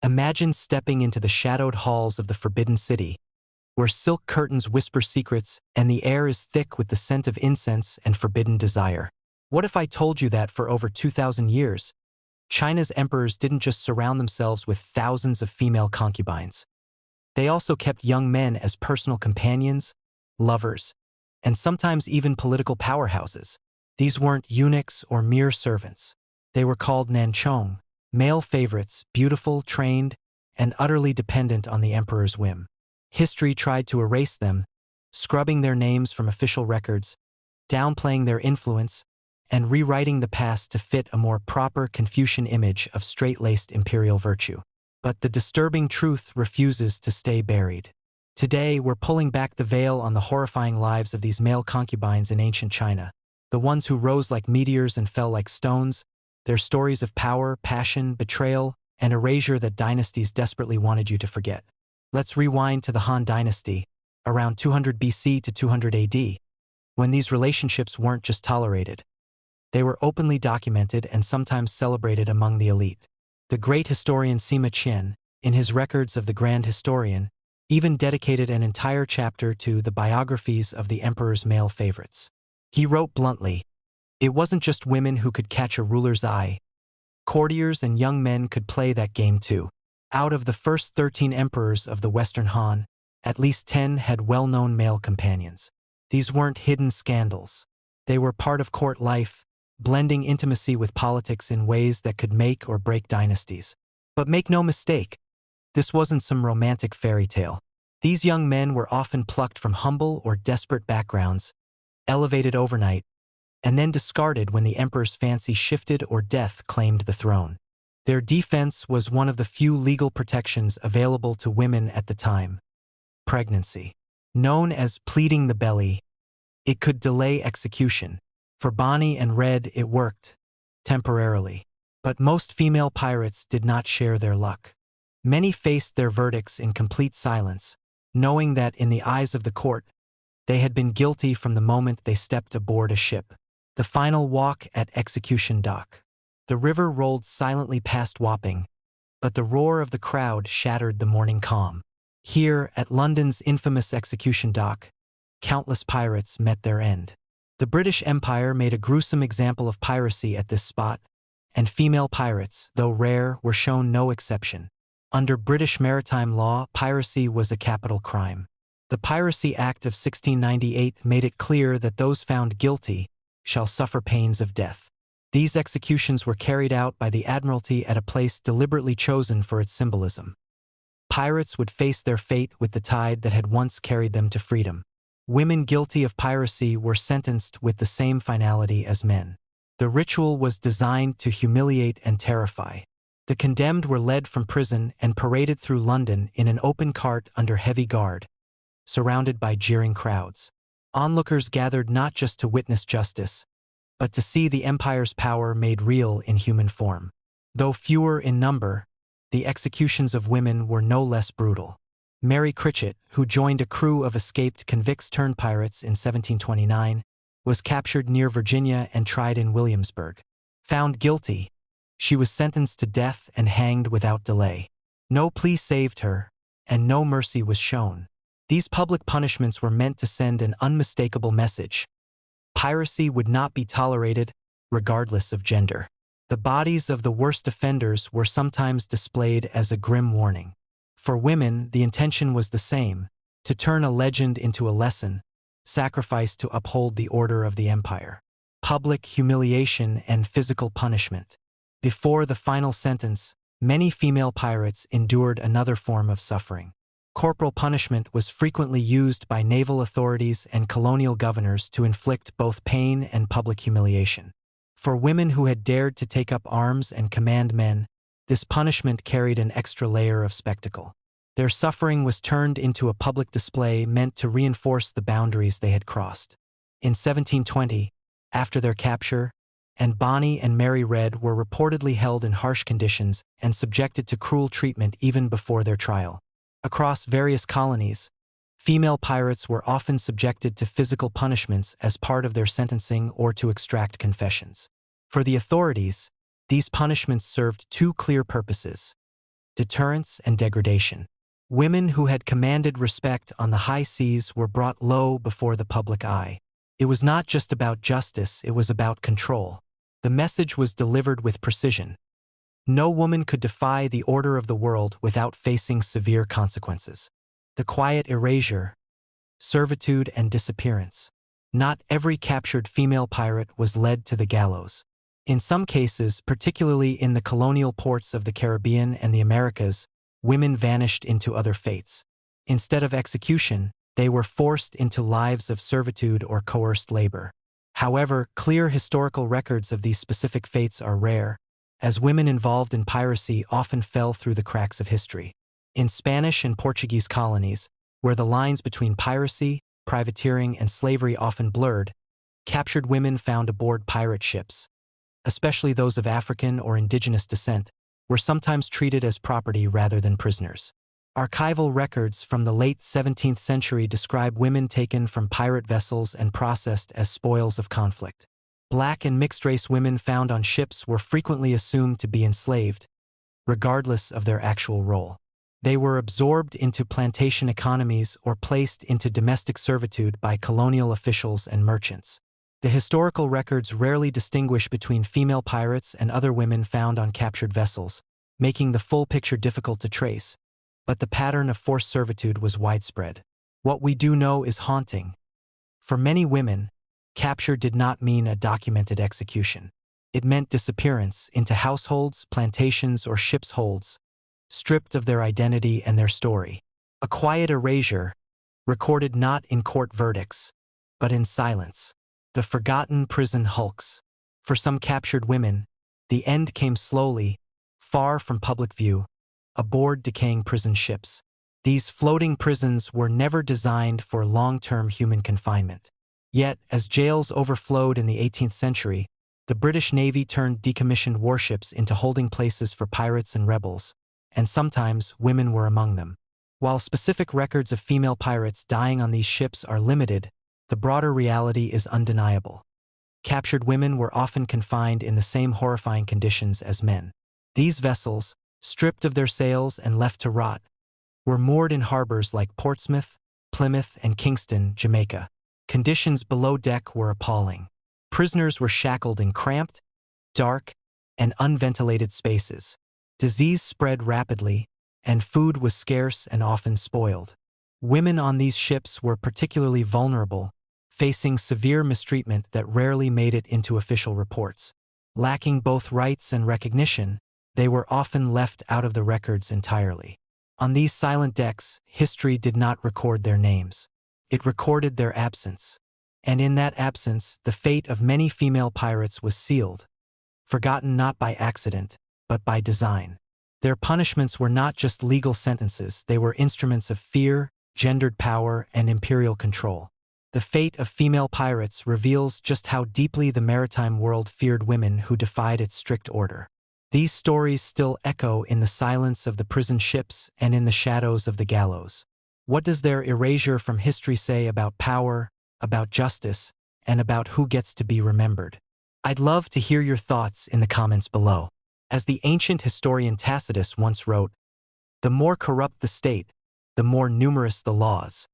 Imagine stepping into the shadowed halls of the Forbidden City, where silk curtains whisper secrets and the air is thick with the scent of incense and forbidden desire. What if I told you that for over 2,000 years, China's emperors didn't just surround themselves with thousands of female concubines. They also kept young men as personal companions, lovers, and sometimes even political powerhouses. These weren't eunuchs or mere servants. They were called nanchong, male favorites, beautiful, trained, and utterly dependent on the emperor's whim. History tried to erase them, scrubbing their names from official records, downplaying their influence, and rewriting the past to fit a more proper Confucian image of straight-laced imperial virtue. But the disturbing truth refuses to stay buried. Today, we're pulling back the veil on the horrifying lives of these male concubines in ancient China, the ones who rose like meteors and fell like stones, their stories of power, passion, betrayal, and erasure that dynasties desperately wanted you to forget. Let's rewind to the Han Dynasty, around 200 BC to 200 AD, when these relationships weren't just tolerated. They were openly documented and sometimes celebrated among the elite. The great historian Sima Qian, in his Records of the Grand Historian, even dedicated an entire chapter to the biographies of the emperor's male favorites. He wrote bluntly, "It wasn't just women who could catch a ruler's eye. Courtiers and young men could play that game too. Out of the first 13 emperors of the Western Han, at least 10 had well-known male companions. These weren't hidden scandals. They were part of court life, blending intimacy with politics in ways that could make or break dynasties. But make no mistake, this wasn't some romantic fairy tale. These young men were often plucked from humble or desperate backgrounds, elevated overnight, and then discarded when the emperor's fancy shifted or death claimed the throne. Their defense was one of the few legal protections available to women at the time: pregnancy. Known as pleading the belly, it could delay execution. For Bonny and Red, it worked, temporarily. But most female pirates did not share their luck. Many faced their verdicts in complete silence, knowing that in the eyes of the court, they had been guilty from the moment they stepped aboard a ship. The final walk at execution dock. The river rolled silently past Wapping, but the roar of the crowd shattered the morning calm. Here, at London's infamous execution dock, countless pirates met their end. The British Empire made a gruesome example of piracy at this spot, and female pirates, though rare, were shown no exception. Under British maritime law, piracy was a capital crime. The Piracy Act of 1698 made it clear that those found guilty shall suffer pains of death. These executions were carried out by the Admiralty at a place deliberately chosen for its symbolism. Pirates would face their fate with the tide that had once carried them to freedom. Women guilty of piracy were sentenced with the same finality as men. The ritual was designed to humiliate and terrify. The condemned were led from prison and paraded through London in an open cart under heavy guard, surrounded by jeering crowds. Onlookers gathered not just to witness justice, but to see the empire's power made real in human form. Though fewer in number, the executions of women were no less brutal. Mary Critchett, who joined a crew of escaped convicts-turned-pirates in 1729, was captured near Virginia and tried in Williamsburg. Found guilty, she was sentenced to death and hanged without delay. No plea saved her, and no mercy was shown. These public punishments were meant to send an unmistakable message: piracy would not be tolerated, regardless of gender. The bodies of the worst offenders were sometimes displayed as a grim warning. For women, the intention was the same: to turn a legend into a lesson, sacrifice to uphold the order of the empire. Public humiliation and physical punishment. Before the final sentence, many female pirates endured another form of suffering. Corporal punishment was frequently used by naval authorities and colonial governors to inflict both pain and public humiliation. For women who had dared to take up arms and command men, this punishment carried an extra layer of spectacle. Their suffering was turned into a public display meant to reinforce the boundaries they had crossed. In 1720, after their capture, and Bonny and Mary Red were reportedly held in harsh conditions and subjected to cruel treatment even before their trial. Across various colonies, female pirates were often subjected to physical punishments as part of their sentencing or to extract confessions. For the authorities, these punishments served two clear purposes: deterrence, and degradation. Women who had commanded respect on the high seas were brought low before the public eye. It was not just about justice, it was about control. The message was delivered with precision. No woman could defy the order of the world without facing severe consequences. The quiet erasure, servitude, and disappearance. Not every captured female pirate was led to the gallows. In some cases, particularly in the colonial ports of the Caribbean and the Americas, women vanished into other fates. Instead of execution, they were forced into lives of servitude or coerced labor. However, clear historical records of these specific fates are rare, as women involved in piracy often fell through the cracks of history. In Spanish and Portuguese colonies, where the lines between piracy, privateering, and slavery often blurred, captured women found aboard pirate ships, especially those of African or indigenous descent, were sometimes treated as property rather than prisoners. Archival records from the late 17th century describe women taken from pirate vessels and processed as spoils of conflict. Black and mixed-race women found on ships were frequently assumed to be enslaved, regardless of their actual role. They were absorbed into plantation economies or placed into domestic servitude by colonial officials and merchants. The historical records rarely distinguish between female pirates and other women found on captured vessels, making the full picture difficult to trace, but the pattern of forced servitude was widespread. What we do know is haunting. For many women, capture did not mean a documented execution. It meant disappearance into households, plantations, or ships' holds, stripped of their identity and their story. A quiet erasure, recorded not in court verdicts, but in silence. The forgotten prison hulks. For some captured women, the end came slowly, far from public view, aboard decaying prison ships. These floating prisons were never designed for long-term human confinement. Yet, as jails overflowed in the 18th century, the British Navy turned decommissioned warships into holding places for pirates and rebels, and sometimes women were among them. While specific records of female pirates dying on these ships are limited, the broader reality is undeniable. Captured women were often confined in the same horrifying conditions as men. These vessels, stripped of their sails and left to rot, were moored in harbors like Portsmouth, Plymouth, and Kingston, Jamaica. Conditions below deck were appalling. Prisoners were shackled in cramped, dark, and unventilated spaces. Disease spread rapidly, and food was scarce and often spoiled. Women on these ships were particularly vulnerable, facing severe mistreatment that rarely made it into official reports. Lacking both rights and recognition, they were often left out of the records entirely. On these silent decks, history did not record their names. It recorded their absence. And in that absence, the fate of many female pirates was sealed, forgotten not by accident, but by design. Their punishments were not just legal sentences, they were instruments of fear, gendered power, and imperial control. The fate of female pirates reveals just how deeply the maritime world feared women who defied its strict order. These stories still echo in the silence of the prison ships and in the shadows of the gallows. What does their erasure from history say about power, about justice, and about who gets to be remembered? I'd love to hear your thoughts in the comments below. As the ancient historian Tacitus once wrote, "The more corrupt the state, the more numerous the laws."